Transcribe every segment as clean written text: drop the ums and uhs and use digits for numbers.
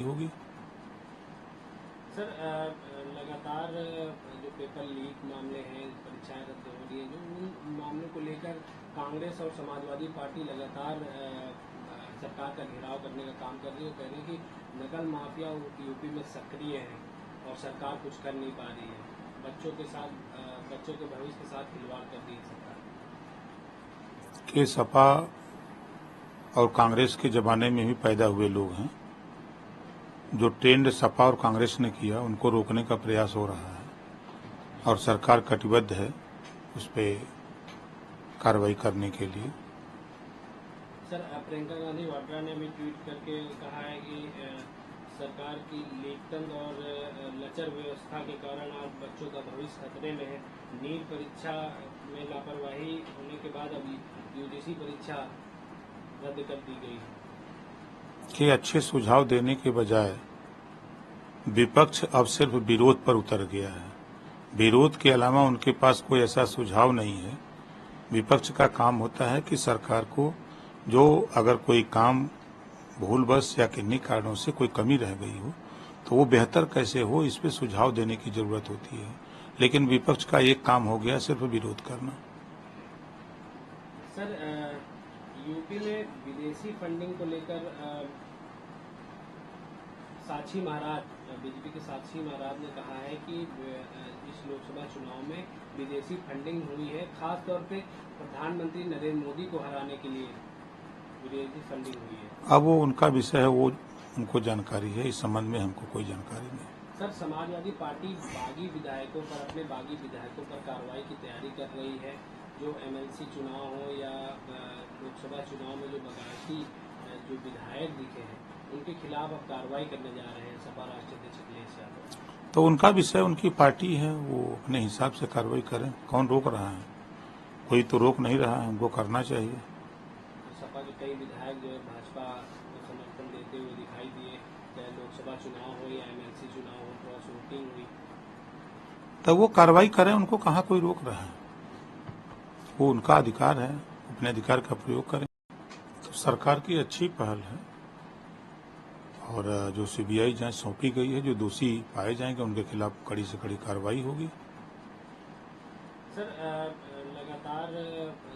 होगी। सर लगातार जो पेपर लीक मामले हैं, परीक्षाएं रद्द हो रही हैं, जो उन मामलों को लेकर कांग्रेस और समाजवादी पार्टी लगातार सरकार का घेराव करने का काम कर रही है। वो कह रहे हैं कि नकल माफिया यूपी में सक्रिय है और सरकार कुछ कर नहीं पा रही है। बच्चों के भविष्य के साथ खिलवाड़ कर रही है सरकार। कि सपा और कांग्रेस के जमाने में भी पैदा हुए लोग हैं। जो ट्रेंड सपा और कांग्रेस ने किया उनको रोकने का प्रयास हो रहा है और सरकार कटिबद्ध है उस पर कार्रवाई करने के लिए। सर प्रियंका गांधी वाड्रा ने भी ट्वीट करके कहा है कि सरकार की लीकतंत्र और लचर व्यवस्था के कारण आज बच्चों का भविष्य खतरे में है। नीट परीक्षा में लापरवाही होने के बाद अब यूजीसी परीक्षा रद्द कर दी गई है। कि अच्छे सुझाव देने के बजाय विपक्ष अब सिर्फ विरोध पर उतर गया है। विरोध के अलावा उनके पास कोई ऐसा सुझाव नहीं है। विपक्ष का काम होता है कि सरकार को जो अगर कोई काम भूलवश या किन्हीं कारणों से कोई कमी रह गई हो तो वो बेहतर कैसे हो, इस पे सुझाव देने की जरूरत होती है। लेकिन विपक्ष का एक काम हो गया सिर्फ विरोध करना। सर यूपी में विदेशी फंडिंग को लेकर साक्षी महाराज, बीजेपी के साक्षी महाराज ने कहा है कि इस लोकसभा चुनाव में विदेशी फंडिंग हुई है, खास तौर पे प्रधानमंत्री नरेंद्र मोदी को हराने के लिए विदेशी फंडिंग हुई है। अब वो उनका विषय है, वो उनको जानकारी है, इस संबंध में हमको कोई जानकारी नहीं। सर समाजवादी पार्टी बागी विधायकों पर, अपने बागी विधायकों पर कार्रवाई की तैयारी कर रही है। जो एमएलसी चुनाव हो या लोकसभा चुनाव में जो बगावती जो विधायक दिखे हैं उनके खिलाफ अब कार्रवाई करने जा रहे हैं सपा राष्ट्रीय अध्यक्ष अखिलेश यादव। तो उनका विषय, उनकी पार्टी है, वो अपने हिसाब से कार्रवाई करें। कौन रोक रहा है? कोई तो रोक नहीं रहा है, उनको करना चाहिए। सपा के कई विधायक जो है भाजपा को समर्थन देते हुए दिखाई दिए, चाहे लोकसभा चुनाव हो या एमएलसी चुनाव हो, क्रॉस वोटिंग हुई। तब वो कार्रवाई करें, उनको कहाँ कोई रोक रहा है। वो उनका अधिकार है, अपने अधिकार का प्रयोग करें। तो सरकार की अच्छी पहल है और जो सीबीआई जांच सौंपी गई है, जो दोषी पाए जाएंगे उनके खिलाफ कड़ी से कड़ी कार्रवाई होगी। सर लगातार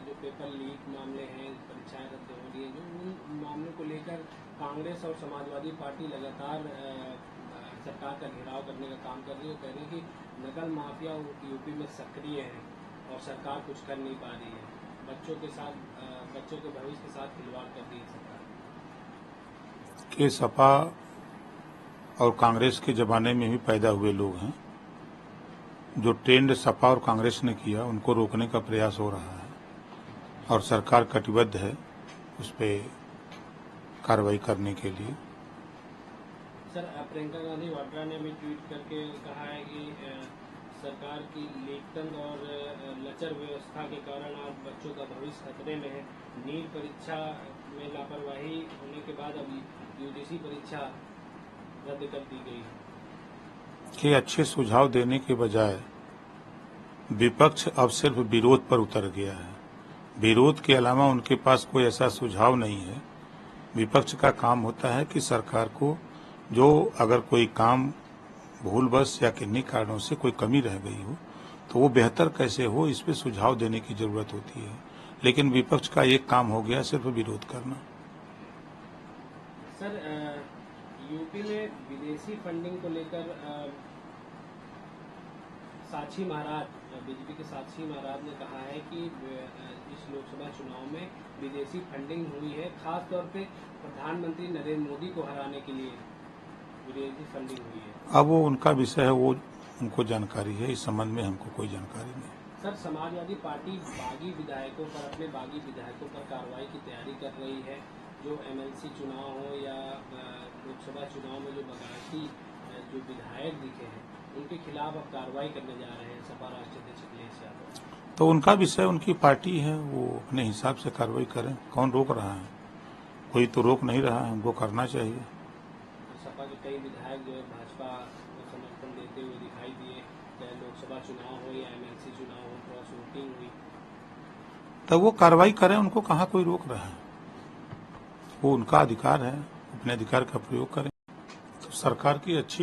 जो पेपर लीक मामले हैं, परीक्षाएं रद्द हो रही हैं, जो उन मामलों को लेकर कांग्रेस और समाजवादी पार्टी लगातार सरकार का घेराव करने का काम कर रही है। वो कह रहे हैं कि नकल माफिया यूपी में सक्रिय है और सरकार कुछ कर नहीं पा रही है। बच्चों के भविष्य के साथ खिलवाड़ कर रही है सरकार। कि सपा और कांग्रेस के जमाने में भी पैदा हुए लोग हैं। जो ट्रेंड सपा और कांग्रेस ने किया उनको रोकने का प्रयास हो रहा है और सरकार कटिबद्ध है उस पर कार्रवाई करने के लिए। सर प्रियंका गांधी वाड्रा ने भी ट्वीट करके कहा है कि सरकार की लीकतंत्र और लचर व्यवस्था के कारण आज बच्चों का भविष्य खतरे में है। नीट परीक्षा में लापरवाही होने के बाद अब यूजीसी परीक्षा रद्द कर दी गई है। कि अच्छे सुझाव देने के बजाय विपक्ष अब सिर्फ विरोध पर उतर गया है। विरोध के अलावा उनके पास कोई ऐसा सुझाव नहीं है। विपक्ष का काम होता है कि सरकार को जो अगर कोई काम भूलवश या किन्हीं कारणों से कोई कमी रह गई हो तो वो बेहतर कैसे हो, इस पे सुझाव देने की जरूरत होती है। लेकिन विपक्ष का एक काम हो गया सिर्फ विरोध करना। सर यूपी में विदेशी फंडिंग को लेकर साक्षी महाराज, बीजेपी के साक्षी महाराज ने कहा है कि इस लोकसभा चुनाव में विदेशी फंडिंग हुई है, खास तौर पे प्रधानमंत्री नरेंद्र मोदी को हराने के लिए विदेशी फंडिंग हुई है। अब वो उनका विषय है, वो उनको जानकारी है, इस संबंध में हमको कोई जानकारी नहीं। सर समाजवादी पार्टी बागी विधायकों पर, अपने बागी विधायकों पर कार्रवाई की तैयारी कर रही है। जो एमएलसी चुनाव हो या लोकसभा चुनाव में जो बगावती जो विधायक दिखे हैं उनके खिलाफ अब कार्रवाई करने जा रहे हैं सपा राष्ट्रीय अध्यक्ष अखिलेश यादव। तो उनका विषय, उनकी पार्टी है, वो अपने हिसाब से कार्रवाई करें। कौन रोक रहा है? कोई तो रोक नहीं रहा है, उनको करना चाहिए। सपा के कई विधायक जो है भाजपा को समर्थन देते हुए दिखाई दिए, चाहे लोकसभा चुनाव हो या एमएलसी चुनाव हो, क्रॉस वोटिंग हुई। तब वो कार्रवाई करें, उनको कहाँ कोई रोक रहा है। वो उनका अधिकार है, अपने अधिकार का प्रयोग करें। सरकार की अच्छी